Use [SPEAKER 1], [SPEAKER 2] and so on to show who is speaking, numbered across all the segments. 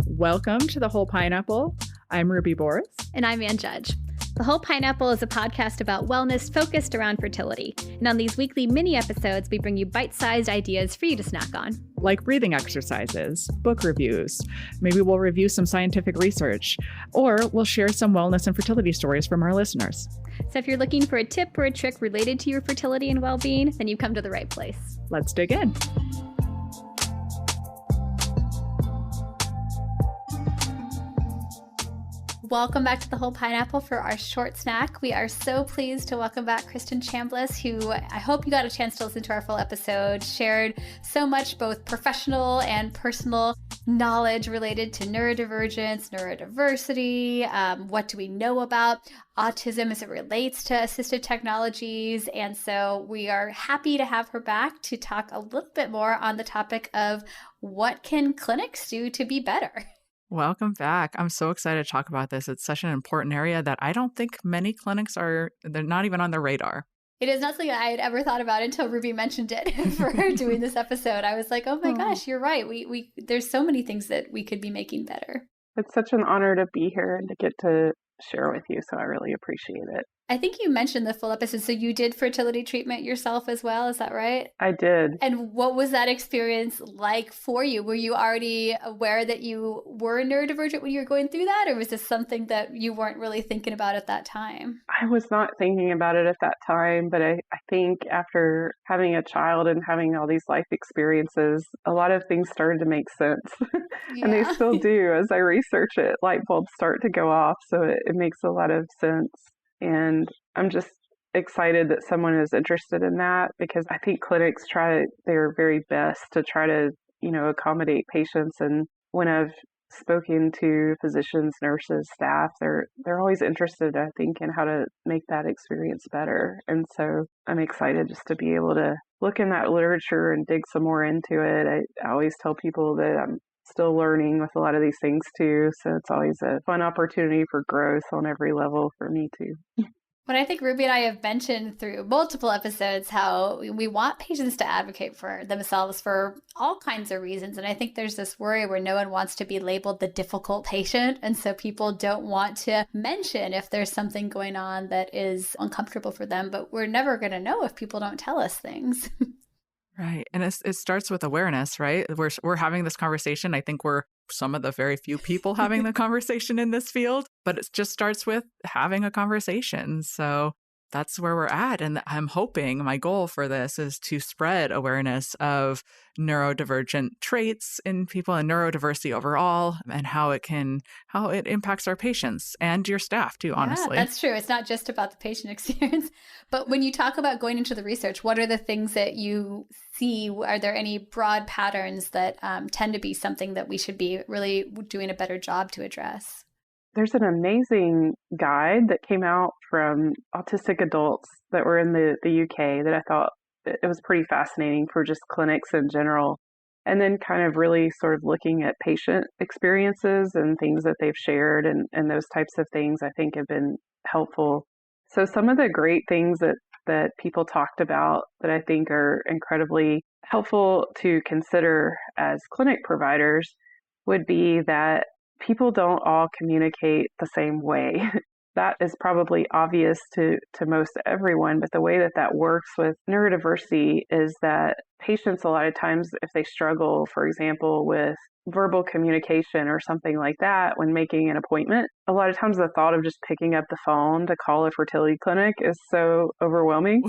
[SPEAKER 1] Welcome to The Whole Pineapple. I'm Ruby Boris.
[SPEAKER 2] And I'm Ann Judge. The Whole Pineapple is a podcast about wellness focused around fertility. And on these weekly mini episodes, we bring you bite-sized ideas for you to snack on.
[SPEAKER 1] Like breathing exercises, book reviews. Maybe we'll review some scientific research, or we'll share some wellness and fertility stories from our listeners.
[SPEAKER 2] So if you're looking for a tip or a trick related to your fertility and well-being, then you've come to the right place.
[SPEAKER 1] Let's dig in.
[SPEAKER 2] Welcome back to The Whole Pineapple for our short snack. We are so pleased to welcome back Kristen Chambliss, who I hope you got a chance to listen to our full episode, shared so much both professional and personal knowledge related to neurodivergence, neurodiversity, what do we know about autism as it relates to assistive technologies. And so we are happy to have her back to talk a little bit more on the topic of what can clinics do to be better.
[SPEAKER 1] Welcome back. I'm so excited to talk about this. It's such an important area that I don't think many clinics they're not even on their radar.
[SPEAKER 2] It is not something I had ever thought about until Ruby mentioned it for doing this episode. I was like, oh my gosh, you're right. We there's so many things that we could be making better.
[SPEAKER 3] It's such an honor to be here and to get to share with you. So I really appreciate it.
[SPEAKER 2] I think you mentioned the full episode. So you did fertility treatment yourself as well. Is that right?
[SPEAKER 3] I did.
[SPEAKER 2] And what was that experience like for you? Were you already aware that you were neurodivergent when you were going through that? Or was this something that you weren't really thinking about at that time?
[SPEAKER 3] I was not thinking about it at that time, but I think after having a child and having all these life experiences, a lot of things started to make sense. And they still do. As I research it, light bulbs start to go off. So it makes a lot of sense. And I'm just excited that someone is interested in that, because I think clinics try their very best to try to, accommodate patients. And when I've spoken to physicians, nurses, staff, they're always interested, I think, in how to make that experience better. And so I'm excited just to be able to look in that literature and dig some more into it. I always tell people that I'm still learning with a lot of these things too. So it's always a fun opportunity for growth on every level for me too.
[SPEAKER 2] When I think Ruby and I have mentioned through multiple episodes how we want patients to advocate for themselves for all kinds of reasons. And I think there's this worry where no one wants to be labeled the difficult patient. And so people don't want to mention if there's something going on that is uncomfortable for them. But we're never going to know if people don't tell us things.
[SPEAKER 1] Right. And it starts with awareness, right? We're having this conversation. I think we're some of the very few people having the conversation in this field, but it just starts with having a conversation. So that's where we're at. And I'm hoping my goal for this is to spread awareness of neurodivergent traits in people and neurodiversity overall, and how it impacts our patients and your staff too, honestly.
[SPEAKER 2] That's true. It's not just about the patient experience. But when you talk about going into the research, what are the things that you see? Are there any broad patterns that tend to be something that we should be really doing a better job to address?
[SPEAKER 3] There's an amazing guide that came out from autistic adults that were in the UK that I thought it was pretty fascinating for just clinics in general. And then kind of really sort of looking at patient experiences and things that they've shared and those types of things I think have been helpful. So some of the great things that people talked about that I think are incredibly helpful to consider as clinic providers would be that people don't all communicate the same way. That is probably obvious to most everyone, but the way that works with neurodiversity is that patients a lot of times, if they struggle, for example, with verbal communication or something like that when making an appointment, a lot of times the thought of just picking up the phone to call a fertility clinic is so overwhelming.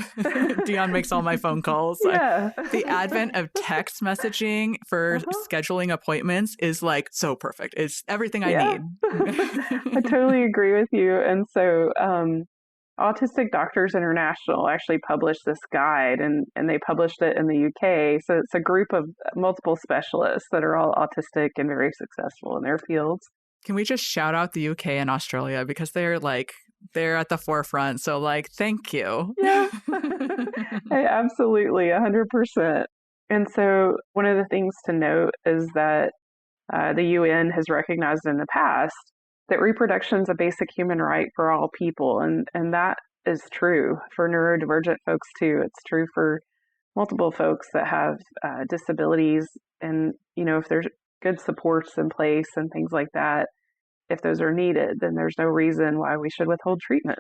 [SPEAKER 1] Dion makes all my phone calls.
[SPEAKER 3] Yeah.
[SPEAKER 1] The advent of text messaging for scheduling appointments is like so perfect. It's everything I need.
[SPEAKER 3] I totally agree with you. And so Autistic Doctors International actually published this guide, and they published it in the UK. So it's a group of multiple specialists that are all autistic and very successful in their fields.
[SPEAKER 1] Can we just shout out the UK and Australia, because they're at the forefront. So thank you.
[SPEAKER 3] Yeah, absolutely, 100%. And so one of the things to note is that the UN has recognized in the past that reproduction is a basic human right for all people. And that is true for neurodivergent folks too. It's true for multiple folks that have disabilities. And, if there's good supports in place and things like that, if those are needed, then there's no reason why we should withhold treatment.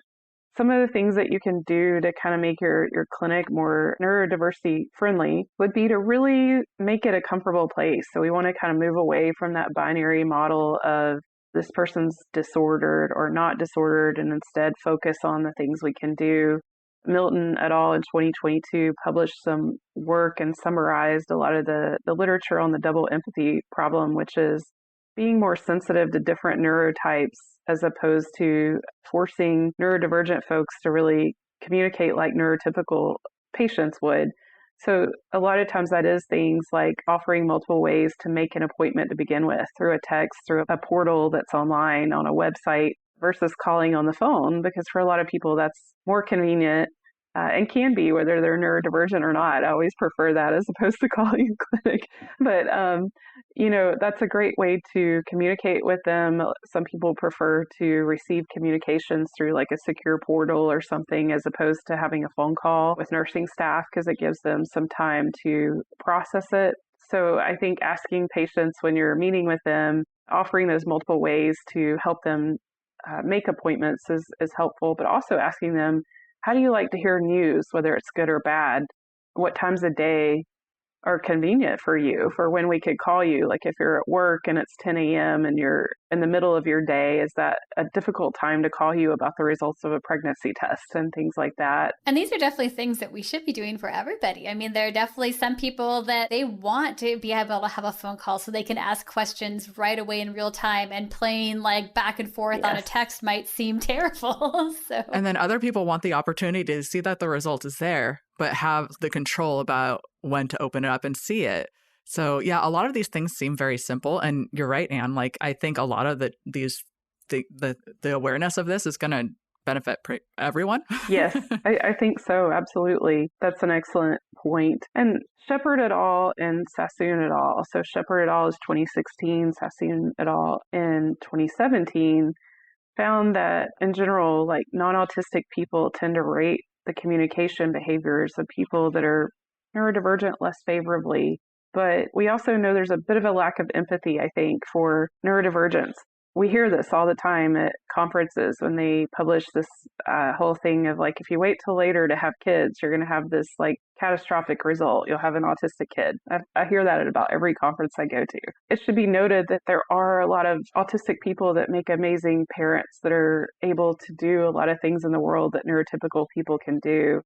[SPEAKER 3] Some of the things that you can do to kind of make your clinic more neurodiversity friendly would be to really make it a comfortable place. So we want to kind of move away from that binary model of this person's disordered or not disordered, and instead focus on the things we can do. Milton et al. In 2022 published some work and summarized a lot of the literature on the double empathy problem, which is being more sensitive to different neurotypes as opposed to forcing neurodivergent folks to really communicate like neurotypical patients would. So a lot of times that is things like offering multiple ways to make an appointment to begin with, through a text, through a portal that's online on a website, versus calling on the phone, because for a lot of people that's more convenient and can be, whether they're neurodivergent or not. I always prefer that as opposed to calling a clinic. But, that's a great way to communicate with them. Some people prefer to receive communications through like a secure portal or something, as opposed to having a phone call with nursing staff, because it gives them some time to process it. So I think asking patients when you're meeting with them, offering those multiple ways to help them make appointments is helpful, but also asking them, how do you like to hear news, whether it's good or bad? What times of day are convenient for you, for when we could call you? Like if you're at work and it's 10 a.m. and you're in the middle of your day, is that a difficult time to call you about the results of a pregnancy test and things like that?
[SPEAKER 2] And these are definitely things that we should be doing for everybody. I mean, there are definitely some people that they want to be able to have a phone call so they can ask questions right away in real time, and playing like back and forth on a text might seem terrible.
[SPEAKER 1] And then other people want the opportunity to see that the result is there, but have the control about when to open it up and see it. So yeah, a lot of these things seem very simple. And you're right, Anne. Like I think a lot of the awareness of this is going to benefit everyone.
[SPEAKER 3] Yes, I think so. Absolutely. That's an excellent point. And Shepherd et al. And Sassoon et al. So Shepherd et al. Is 2016, Sassoon et al. In 2017, found that in general, like non-autistic people tend to rate the communication behaviors of people that are neurodivergent less favorably. But we also know there's a bit of a lack of empathy, I think, for neurodivergence. We hear this all the time at conferences when they publish this whole thing of like, if you wait till later to have kids, you're going to have this like catastrophic result. You'll have an autistic kid. I hear that at about every conference I go to. It should be noted that there are a lot of autistic people that make amazing parents that are able to do a lot of things in the world that neurotypical people can do,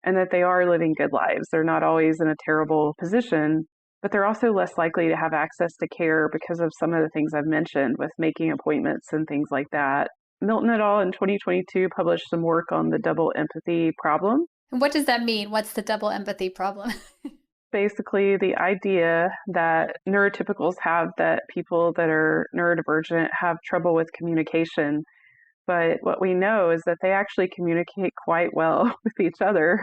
[SPEAKER 3] and that they are living good lives. They're not always in a terrible position, but they're also less likely to have access to care because of some of the things I've mentioned with making appointments and things like that. Milton et al. In 2022 published some work on the double empathy problem.
[SPEAKER 2] And what does that mean? What's the double empathy problem?
[SPEAKER 3] Basically, the idea that neurotypicals have that people that are neurodivergent have trouble with communication. But what we know is that they actually communicate quite well with each other.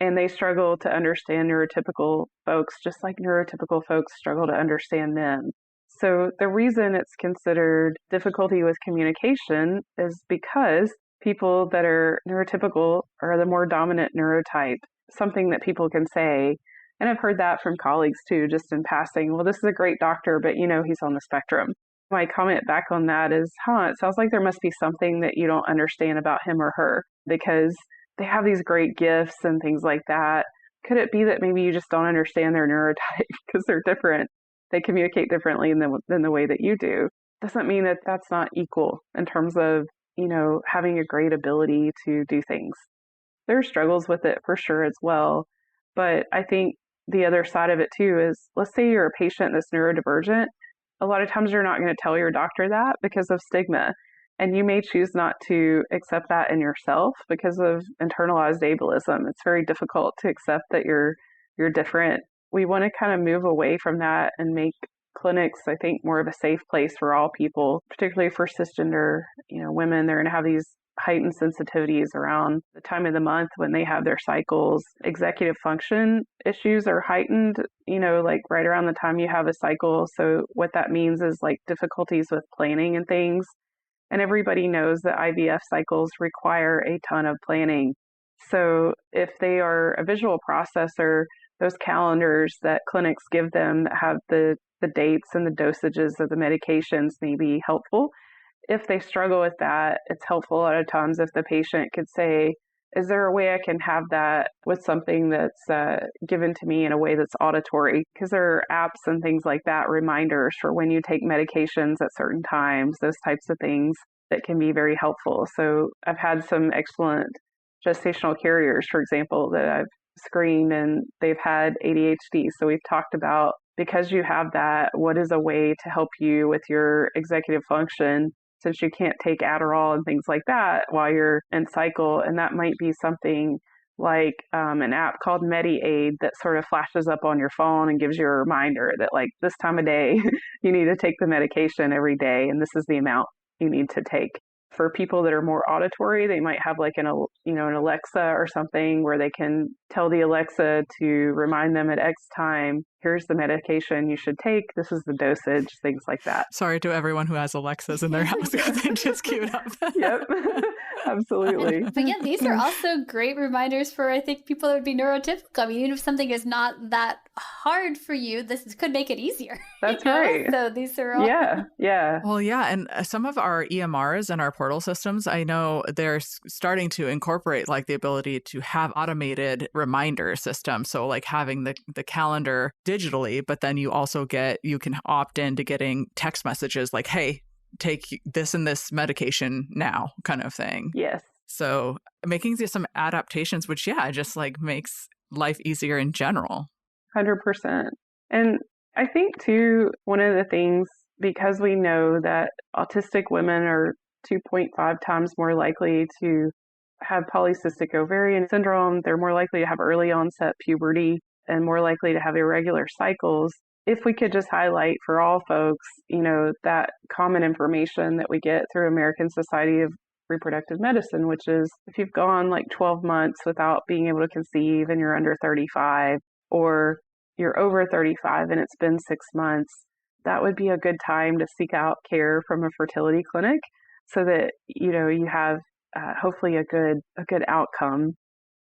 [SPEAKER 3] And they struggle to understand neurotypical folks, just like neurotypical folks struggle to understand them. So the reason it's considered difficulty with communication is because people that are neurotypical are the more dominant neurotype, something that people can say. And I've heard that from colleagues too, just in passing. Well, this is a great doctor, but he's on the spectrum. My comment back on that is, it sounds like there must be something that you don't understand about him or her, because they have these great gifts and things like that. Could it be that maybe you just don't understand their neurotype because they're different? They communicate differently than the way that you do. Doesn't mean that that's not equal in terms of, having a great ability to do things. There are struggles with it for sure as well. But I think the other side of it too is, let's say you're a patient that's neurodivergent. A lot of times you're not going to tell your doctor that because of stigma. And you may choose not to accept that in yourself because of internalized ableism. It's very difficult to accept that you're different. We want to kind of move away from that and make clinics, I think, more of a safe place for all people, particularly for cisgender, women. They're going to have these heightened sensitivities around the time of the month when they have their cycles. Executive function issues are heightened, like right around the time you have a cycle. So what that means is like difficulties with planning and things. And everybody knows that IVF cycles require a ton of planning. So if they are a visual processor, those calendars that clinics give them that have the dates and the dosages of the medications may be helpful. If they struggle with that, it's helpful a lot of times if the patient could say, is there a way I can have that with something that's given to me in a way that's auditory? Because there are apps and things like that, reminders for when you take medications at certain times, those types of things that can be very helpful. So I've had some excellent gestational carriers, for example, that I've screened and they've had ADHD. So we've talked about, because you have that, what is a way to help you with your executive function since you can't take Adderall and things like that while you're in cycle. And that might be something like an app called MediAid that sort of flashes up on your phone and gives you a reminder that like this time of day, you need to take the medication every day and this is the amount you need to take. For people that are more auditory, they might have like an Alexa or something where they can tell the Alexa to remind them at X time, here's the medication you should take, this is the dosage, things like that.
[SPEAKER 1] Sorry to everyone who has Alexas in their house because they just queued up.
[SPEAKER 3] Yep, absolutely.
[SPEAKER 2] But yeah, these are also great reminders for, I think, people that would be neurotypical. I mean, even if something is not that hard for you, this could make it easier.
[SPEAKER 3] That's right.
[SPEAKER 2] So these are all...
[SPEAKER 3] Yeah.
[SPEAKER 1] Well, yeah. And some of our EMRs and our portal systems, I know they're starting to incorporate like the ability to have automated reminder systems. So like having the calendar digitally, but then you also you can opt into getting text messages like, hey, take this and this medication now kind of thing.
[SPEAKER 3] Yes.
[SPEAKER 1] So making some adaptations, which, just like makes life easier in general.
[SPEAKER 3] 100%. And I think too, one of the things, because we know that autistic women are 2.5 times more likely to have polycystic ovarian syndrome, they're more likely to have early onset puberty and more likely to have irregular cycles. If we could just highlight for all folks, that common information that we get through American Society of Reproductive Medicine, which is if you've gone like 12 months without being able to conceive and you're under 35, or you're over 35 and it's been 6 months, that would be a good time to seek out care from a fertility clinic so that, you have hopefully a good outcome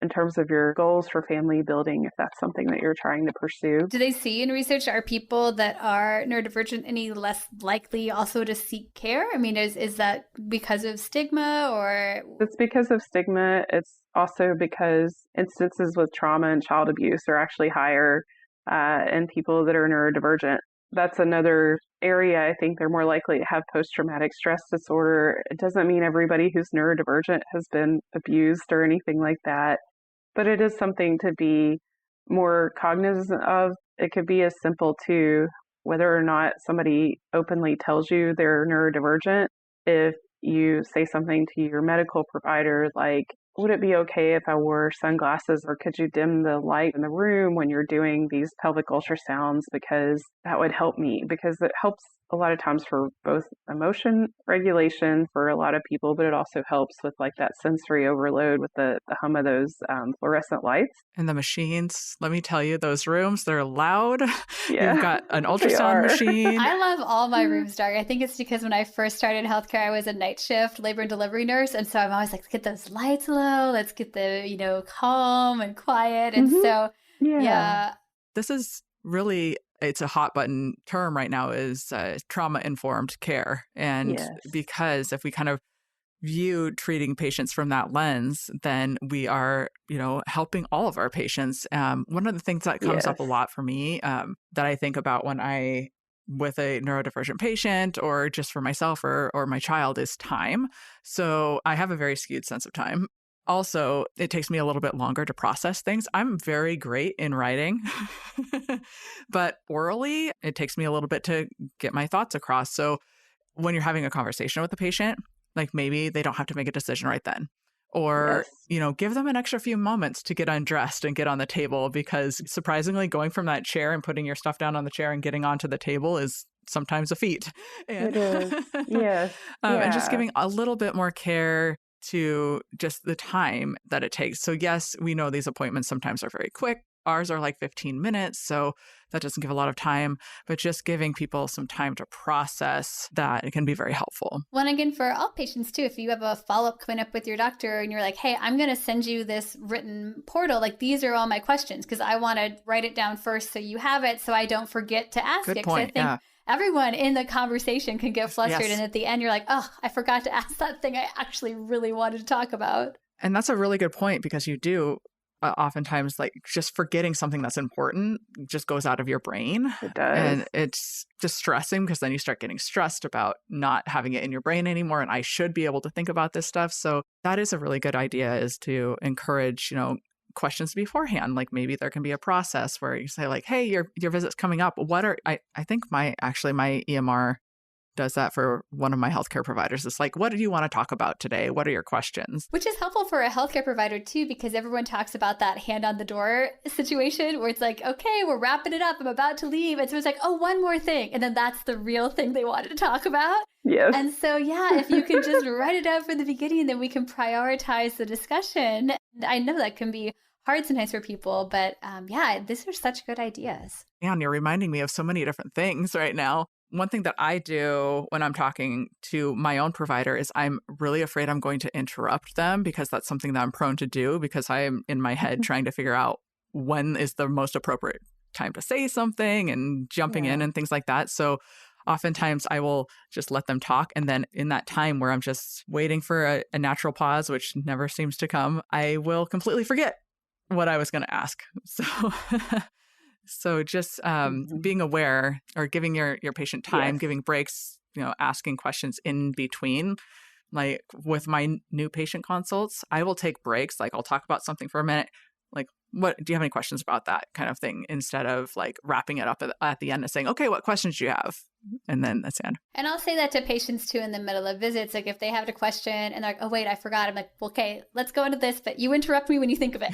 [SPEAKER 3] in terms of your goals for family building, if that's something that you're trying to pursue.
[SPEAKER 2] Do they see in research, are people that are neurodivergent any less likely also to seek care? I mean, is that because of stigma or?
[SPEAKER 3] It's because of stigma. It's also because instances with trauma and child abuse are actually higher in people that are neurodivergent. That's another area. I think they're more likely to have post-traumatic stress disorder. It doesn't mean everybody who's neurodivergent has been abused or anything like that, but it is something to be more cognizant of. It could be as simple to whether or not somebody openly tells you they're neurodivergent. If you say something to your medical provider like, would it be okay if I wore sunglasses, or could you dim the light in the room when you're doing these pelvic ultrasounds, because that would help me, because it helps a lot of times for both emotion regulation for a lot of people, but it also helps with like that sensory overload with the hum of those fluorescent lights.
[SPEAKER 1] And the machines, let me tell you, those rooms, they're loud.
[SPEAKER 3] Yeah,
[SPEAKER 1] you've got an ultrasound machine.
[SPEAKER 2] I love all my rooms dark. I think it's because when I first started healthcare, I was a night shift labor and delivery nurse. And so I'm always like, let's get those lights low. Let's get the, calm and quiet. And so, yeah.
[SPEAKER 1] This is really, it's a hot button term right now, is trauma-informed care. And because if we kind of view treating patients from that lens, then we are, helping all of our patients. One of the things that comes up a lot for me that I think about when I with a neurodivergent patient or just for myself or my child is time. So I have a very skewed sense of time. Also, it takes me a little bit longer to process things. I'm very great in writing, but orally, it takes me a little bit to get my thoughts across. So when you're having a conversation with the patient, like maybe they don't have to make a decision right then. Or, give them an extra few moments to get undressed and get on the table, because surprisingly, going from that chair and putting your stuff down on the chair and getting onto the table is sometimes a feat.
[SPEAKER 3] And, it is. Yes.
[SPEAKER 1] And just giving a little bit more care to just the time that it takes. So yes, we know these appointments sometimes are very quick. ours are like 15 minutes, so that doesn't give a lot of time, but just giving people some time to process that, it can be very helpful.
[SPEAKER 2] Well, again, for all patients too, if you have a follow-up coming up with your doctor and you're like, hey, I'm going to send you this written portal, like these are all my questions, because I want to write it down first so you have it so I don't forget to ask
[SPEAKER 1] Good
[SPEAKER 2] it.
[SPEAKER 1] point.
[SPEAKER 2] I think everyone in the conversation can get flustered.
[SPEAKER 1] Yes.
[SPEAKER 2] And at the end, you're like, oh, I forgot to ask that thing I actually really wanted to talk about.
[SPEAKER 1] And that's a really good point, because you do oftentimes, like, just forgetting something that's important just goes out of your brain.
[SPEAKER 3] It does.
[SPEAKER 1] And it's distressing, because then you start getting stressed about not having it in your brain anymore. And I should be able to think about this stuff. So that is a really good idea, is to encourage, questions beforehand. Like, maybe there can be a process where you say, like, hey, your visit's coming up. What are, I think my EMR does that for one of my healthcare providers. It's like, what do you want to talk about today? What are your questions?
[SPEAKER 2] Which is helpful for a healthcare provider too, because everyone talks about that hand on the door situation where it's like, okay, we're wrapping it up. I'm about to leave. And so it's like, oh, one more thing. And then that's the real thing they wanted to talk about.
[SPEAKER 3] Yes.
[SPEAKER 2] And so, yeah, if you can just write it out from the beginning, then we can prioritize the discussion. And I know that can be hard sometimes for people, but these are such good ideas.
[SPEAKER 1] Yeah, and you're reminding me of so many different things right now. One thing that I do when I'm talking to my own provider is I'm really afraid I'm going to interrupt them, because that's something that I'm prone to do, because I am in my head trying to figure out when is the most appropriate time to say something and jumping in and things like that. So oftentimes I will just let them talk. And then in that time where I'm just waiting for a natural pause, which never seems to come, I will completely forget what I was going to ask. So just being aware, or giving your patient time, giving breaks, asking questions in between. Like with my new patient consults, I will take breaks. Like, I'll talk about something for a minute. Like, what do you have any questions about that kind of thing? Instead of like wrapping it up at the end and saying, okay, what questions do you have? And then that's the end.
[SPEAKER 2] And I'll say that to patients too in the middle of visits. Like, if they have a question and they're like, oh, wait, I forgot. I'm like, well, okay, let's go into this, but you interrupt me when you think of it.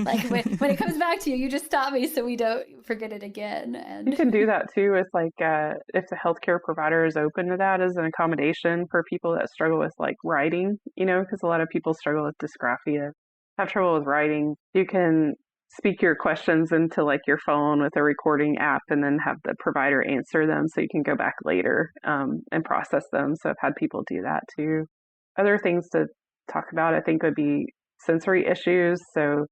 [SPEAKER 2] Like when it comes back to you, you just stop me so we don't forget it again. And
[SPEAKER 3] you can do that too with like, if the healthcare provider is open to that as an accommodation for people that struggle with like writing, because a lot of people struggle with dysgraphia, have trouble with writing. You can speak your questions into like your phone with a recording app, and then have the provider answer them so you can go back later and process them. So I've had people do that too. Other things to talk about, I think, would be sensory issues. So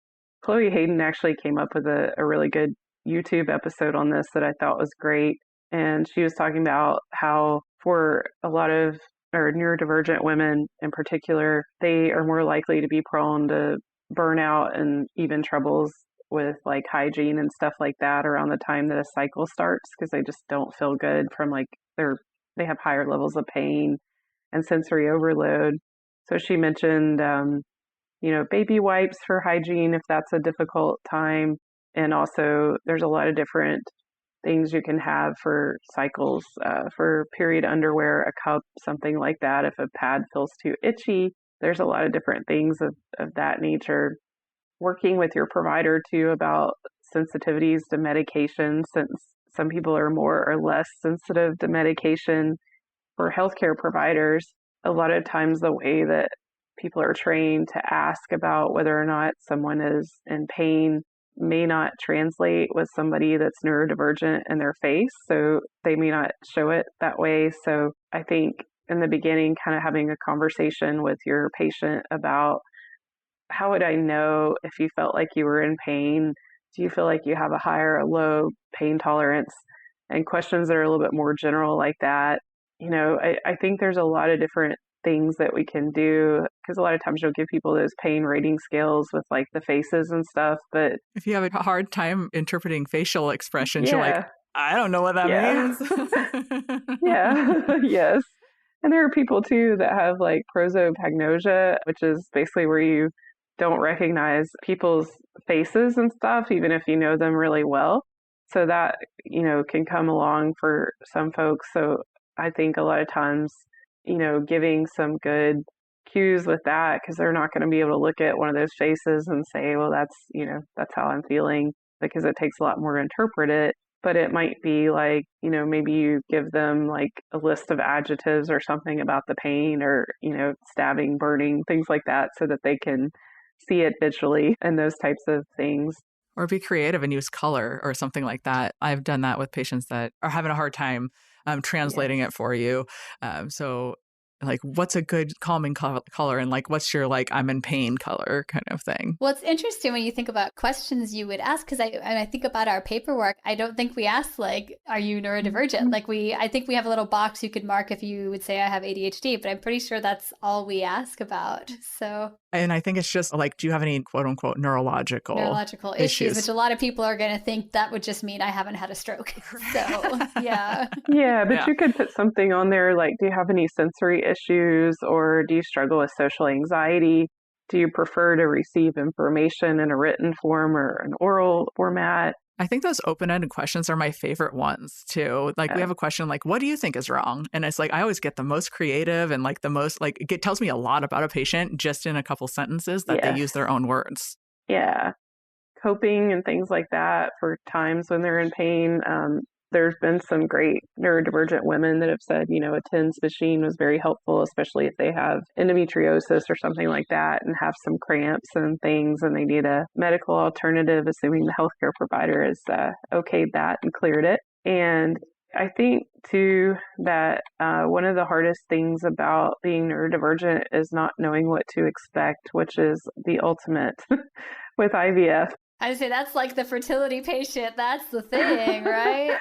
[SPEAKER 3] Chloe Hayden actually came up with a really good YouTube episode on this that I thought was great. And she was talking about how for a lot of neurodivergent women in particular, they are more likely to be prone to burnout and even troubles with like hygiene and stuff like that around the time that a cycle starts, because they just don't feel good from like they have higher levels of pain and sensory overload. So she mentioned, baby wipes for hygiene if that's a difficult time. And also there's a lot of different things you can have for cycles, for period underwear, a cup, something like that. If a pad feels too itchy, there's a lot of different things of that nature. Working with your provider too about sensitivities to medication, since some people are more or less sensitive to medication. For healthcare providers, a lot of times the way that people are trained to ask about whether or not someone is in pain may not translate with somebody that's neurodivergent in their face, so they may not show it that way. So I think in the beginning, kind of having a conversation with your patient about, how would I know if you felt like you were in pain? Do you feel like you have a high or a low pain tolerance? And questions that are a little bit more general like that. I think there's a lot of different things that we can do, because a lot of times you'll give people those pain rating scales with like the faces and stuff. But
[SPEAKER 1] if you have a hard time interpreting facial expressions, you're like, I don't know what that means.
[SPEAKER 3] Yes. And there are people too that have like prosopagnosia, which is basically where you don't recognize people's faces and stuff, even if you know them really well. So that, can come along for some folks. So I think a lot of times, giving some good cues with that, because they're not going to be able to look at one of those faces and say, well, that's how I'm feeling, because it takes a lot more to interpret it. But it might be like, maybe you give them like a list of adjectives or something about the pain, or, stabbing, burning, things like that, so that they can see it visually and those types of things.
[SPEAKER 1] Or be creative and use color or something like that. I've done that with patients that are having a hard time translating
[SPEAKER 3] Yes.
[SPEAKER 1] it for you. So like, what's a good calming color, and like, what's your like I'm in pain color kind of thing.
[SPEAKER 2] Well, it's interesting when you think about questions you would ask, because I think about our paperwork. I don't think we ask like, "Are you neurodivergent?" Like I think we have a little box you could mark if you would say I have ADHD, but I'm pretty sure that's all we ask about. So
[SPEAKER 1] And I think it's just like, do you have any quote unquote neurological
[SPEAKER 2] issues, which a lot of people are going to think that would just mean I haven't had a stroke. So yeah.
[SPEAKER 3] Yeah, but
[SPEAKER 1] Yeah.
[SPEAKER 3] you could put something on there like, do you have any sensory issues, or do you struggle with social anxiety? Do you prefer to receive information in a written form or an oral format?
[SPEAKER 1] I think those open-ended questions are my favorite ones too. Like we have a question like, what do you think is wrong? And it's like, I always get the most creative and like the most, like it tells me a lot about a patient just in a couple sentences that they
[SPEAKER 3] Yes.
[SPEAKER 1] use their own words.
[SPEAKER 3] Yeah. Coping and things like that for times when they're in pain. There's been some great neurodivergent women that have said, a TENS machine was very helpful, especially if they have endometriosis or something like that and have some cramps and things and they need a medical alternative, assuming the healthcare provider has okayed that and cleared it. And I think, too, that one of the hardest things about being neurodivergent is not knowing what to expect, which is the ultimate with IVF.
[SPEAKER 2] I say that's like the fertility patient. That's the thing, right?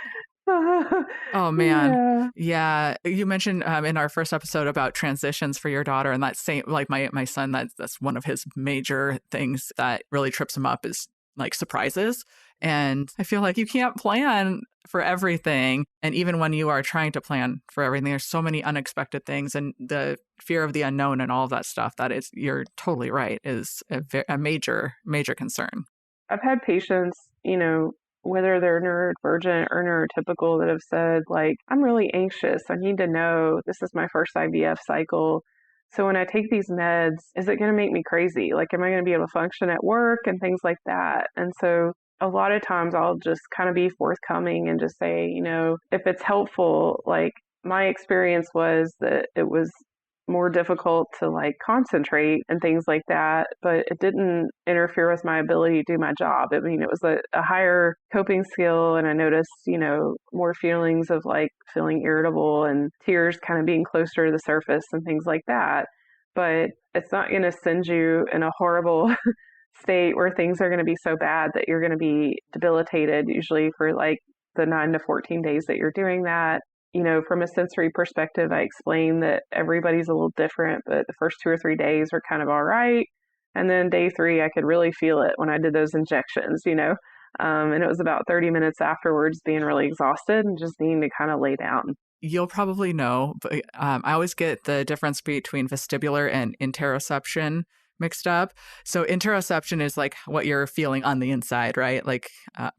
[SPEAKER 1] Oh man. Yeah. You mentioned in our first episode about transitions for your daughter, and that same, like my son, that's one of his major things that really trips him up is like surprises. And I feel like you can't plan for everything. And even when you are trying to plan for everything, there's so many unexpected things, and the fear of the unknown and all of that stuff that is, you're totally right, is a major, major concern.
[SPEAKER 3] I've had patients, whether they're neurodivergent or neurotypical, that have said, like, I'm really anxious. I need to know, this is my first IVF cycle. So when I take these meds, is it going to make me crazy? Like, am I going to be able to function at work and things like that? And so a lot of times I'll just kind of be forthcoming and just say, if it's helpful, like my experience was that it was more difficult to like concentrate and things like that, but it didn't interfere with my ability to do my job. I mean, it was a higher coping skill, and I noticed, more feelings of like feeling irritable and tears kind of being closer to the surface and things like that. But it's not going to send you in a horrible state where things are going to be so bad that you're going to be debilitated, usually for like the 9 to 14 days that you're doing that. From a sensory perspective, I explained that everybody's a little different, but the first 2 or 3 days were kind of all right. And then day 3, I could really feel it when I did those injections, and it was about 30 minutes afterwards being really exhausted and just needing to kind of lay down.
[SPEAKER 1] You'll probably know, but I always get the difference between vestibular and interoception mixed up. So interoception is like what you're feeling on the inside, right? Like,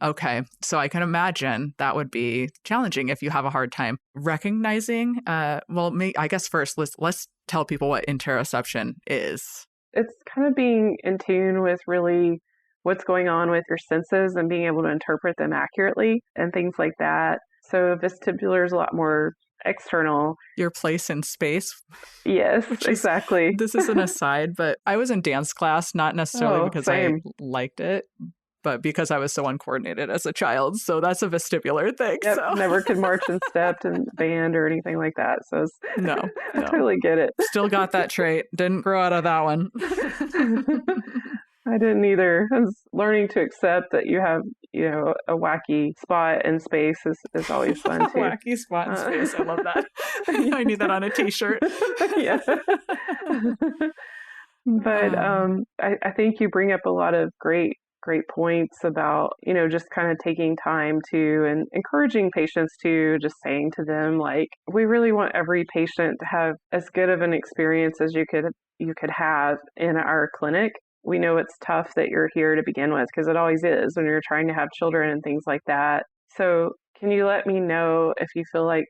[SPEAKER 1] okay. So I can imagine that would be challenging if you have a hard time recognizing. I guess first let's tell people what interoception is.
[SPEAKER 3] It's kind of being in tune with really what's going on with your senses and being able to interpret them accurately and things like that. So vestibular is a lot more external.
[SPEAKER 1] Your place in space.
[SPEAKER 3] Yes, exactly.
[SPEAKER 1] This is an aside, but I was in dance class, not necessarily because
[SPEAKER 3] same.
[SPEAKER 1] I liked it, but because I was so uncoordinated as a child. So that's a vestibular thing.
[SPEAKER 3] Yep,
[SPEAKER 1] so.
[SPEAKER 3] Never could march in step and band or anything like that. So
[SPEAKER 1] no.
[SPEAKER 3] I totally get it.
[SPEAKER 1] Still got that trait. Didn't grow out of that one.
[SPEAKER 3] I didn't either. I was learning to accept that you have, a wacky spot in space is always fun too.
[SPEAKER 1] Wacky spot in space. I love that. I need that on a t-shirt.
[SPEAKER 3] Yeah. But I think you bring up a lot of great points about, just kind of taking time to and encouraging patients to, just saying to them, like, we really want every patient to have as good of an experience as you could have in our clinic. We know it's tough that you're here to begin with, because it always is when you're trying to have children and things like that. So can you let me know if you feel like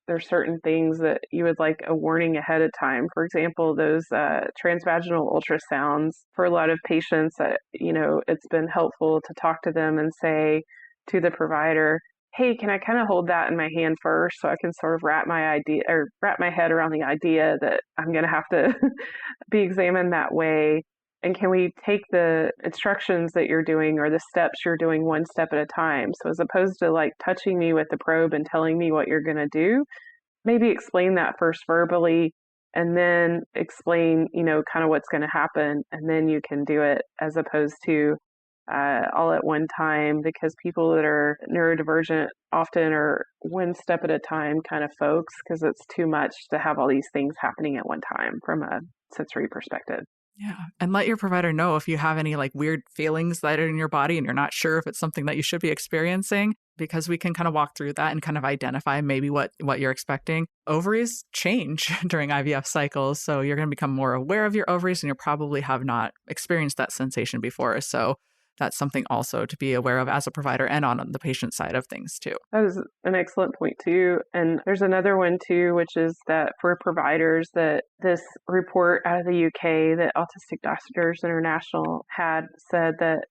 [SPEAKER 3] there's certain things that you would like a warning ahead of time? For example, those transvaginal ultrasounds, for a lot of patients, it's been helpful to talk to them and say to the provider, hey, can I kind of hold that in my hand first so I can sort of wrap my head around the idea that I'm going to have to be examined that way. And can we take the instructions that you're doing or the steps you're doing one step at a time? So as opposed to like touching me with the probe and telling me what you're going to do, maybe explain that first verbally and then explain, kind of what's going to happen. And then you can do it as opposed to all at one time, because people that are neurodivergent often are one step at a time kind of folks, because it's too much to have all these things happening at one time from a sensory perspective.
[SPEAKER 1] Yeah. And let your provider know if you have any like weird feelings that are in your body and you're not sure if it's something that you should be experiencing, because we can kind of walk through that and kind of identify maybe what you're expecting. Ovaries change during IVF cycles. So you're going to become more aware of your ovaries, and you probably have not experienced that sensation before. So that's something also to be aware of as a provider and on the patient side of things too.
[SPEAKER 3] That is an excellent point too. And there's another one too, which is that for providers, that this report out of the UK that Autistic Doctors International had said that,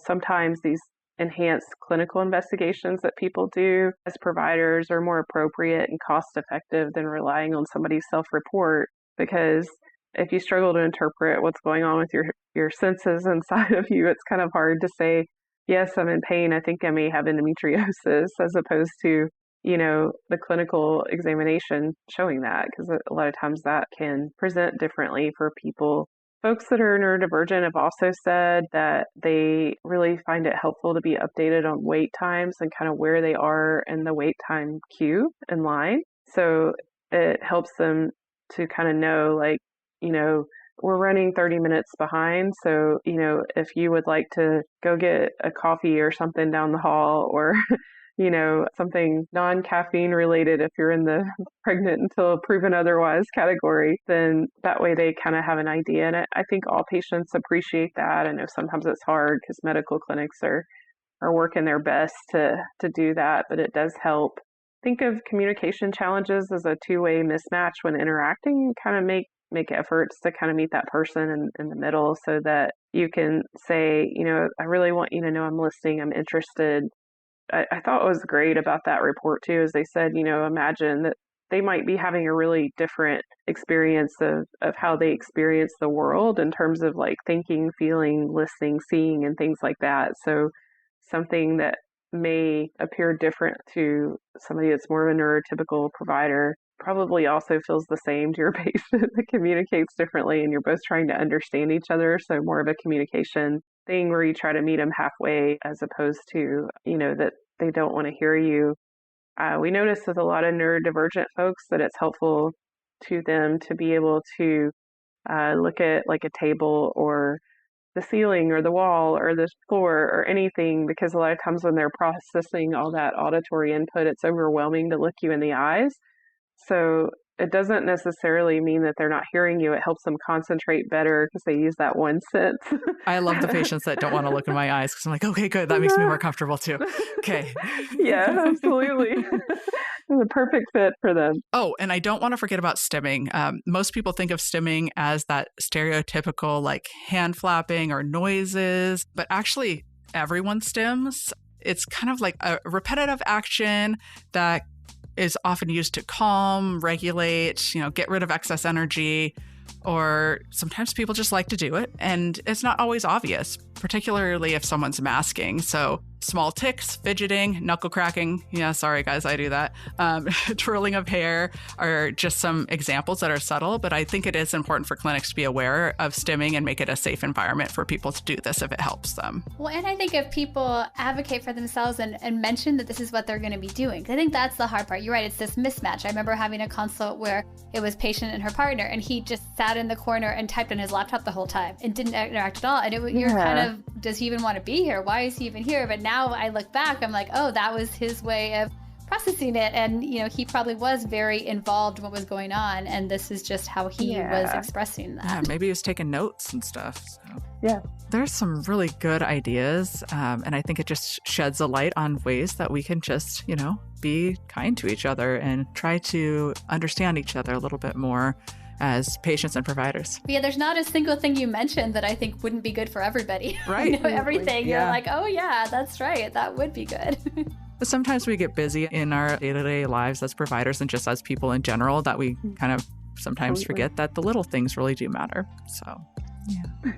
[SPEAKER 3] sometimes these enhanced clinical investigations that people do as providers are more appropriate and cost effective than relying on somebody's self-report, because if you struggle to interpret what's going on with your senses inside of you, it's kind of hard to say, yes, I'm in pain, I think I may have endometriosis, as opposed to, the clinical examination showing that, because a lot of times that can present differently for people. Folks that are neurodivergent have also said that they really find it helpful to be updated on wait times and kind of where they are in the wait time queue in line. So it helps them to kind of know, like, we're running 30 minutes behind. So, if you would like to go get a coffee or something down the hall, or, something non-caffeine related, if you're in the pregnant until proven otherwise category, then that way they kind of have an idea. And I think all patients appreciate that. I know sometimes it's hard because medical clinics are working their best to do that, but it does help. Think of communication challenges as a two-way mismatch when interacting, and kind of make efforts to kind of meet that person in the middle, so that you can say, I really want you to know I'm listening, I'm interested. I thought what was great about that report too is they said, imagine that they might be having a really different experience of how they experience the world in terms of like thinking, feeling, listening, seeing, and things like that. So something that may appear different to somebody that's more of a neurotypical provider probably also feels the same to your patient that communicates differently, and you're both trying to understand each other. So more of a communication thing where you try to meet them halfway, as opposed to, that they don't want to hear you. We notice with a lot of neurodivergent folks that it's helpful to them to be able to look at like a table or the ceiling or the wall or the floor or anything, because a lot of times when they're processing all that auditory input, it's overwhelming to look you in the eyes. So it doesn't necessarily mean that they're not hearing you. It helps them concentrate better because they use that one sense.
[SPEAKER 1] I love the patients that don't want to look in my eyes, because I'm like, okay, good. That makes me more comfortable too. Okay.
[SPEAKER 3] Yeah, absolutely. The perfect fit for them.
[SPEAKER 1] Oh, and I don't want to forget about stimming. Most people think of stimming as that stereotypical like hand flapping or noises, but actually everyone stims. It's kind of like a repetitive action that is often used to calm, regulate, get rid of excess energy, or sometimes people just like to do it. And it's not always obvious, particularly if someone's masking. So small ticks, fidgeting, knuckle cracking. Yeah, sorry guys, I do that. Twirling of hair are just some examples that are subtle, but I think it is important for clinics to be aware of stimming and make it a safe environment for people to do this if it helps them.
[SPEAKER 2] Well, and I think if people advocate for themselves and mention that this is what they're going to be doing, I think that's the hard part. You're right, it's this mismatch. I remember having a consult where it was patient and her partner, and he just sat in the corner and typed on his laptop the whole time and didn't interact at all. And you're kind of, does he even want to be here? Why is he even here? But now I look back, I'm like, oh, that was his way of processing it. And, he probably was very involved in what was going on. And this is just how he was expressing that.
[SPEAKER 1] Yeah, maybe he was taking notes and stuff. So.
[SPEAKER 3] Yeah.
[SPEAKER 1] There's some really good ideas. And I think it just sheds a light on ways that we can just, be kind to each other and try to understand each other a little bit more as patients and providers.
[SPEAKER 2] Yeah, there's not a single thing you mentioned that I think wouldn't be good for everybody.
[SPEAKER 1] Right.
[SPEAKER 2] Everything. Yeah. You're like, oh yeah, that's right. That would be good.
[SPEAKER 1] But sometimes we get busy in our day-to-day lives as providers and just as people in general that we kind of sometimes forget that the little things really do matter. So Yeah.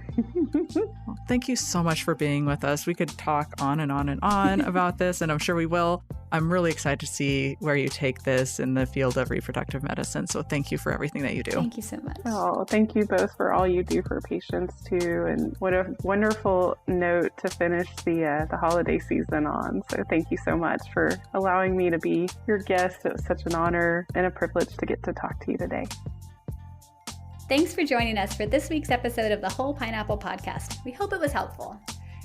[SPEAKER 1] Well, thank you so much for being with us. We could talk on and on and on about this, and I'm sure we will. I'm really excited to see where you take this in the field of reproductive medicine. So thank you for everything that you do.
[SPEAKER 2] Thank you so much.
[SPEAKER 3] Oh, thank you both for all you do for patients too. And what a wonderful note to finish the holiday season on. So thank you so much for allowing me to be your guest. It was such an honor and a privilege to get to talk to you today.
[SPEAKER 2] Thanks for joining us for this week's episode of the Whole Pineapple Podcast. We hope it was helpful.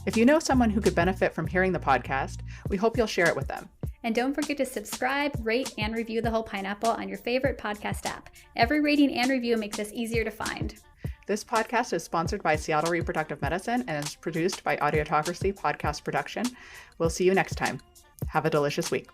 [SPEAKER 1] If you know someone who could benefit from hearing the podcast, we hope you'll share it with them.
[SPEAKER 2] And don't forget to subscribe, rate, and review the Whole Pineapple on your favorite podcast app. Every rating and review makes us easier to find.
[SPEAKER 1] This podcast is sponsored by Seattle Reproductive Medicine and is produced by Audiotocracy Podcast Production. We'll see you next time. Have a delicious week.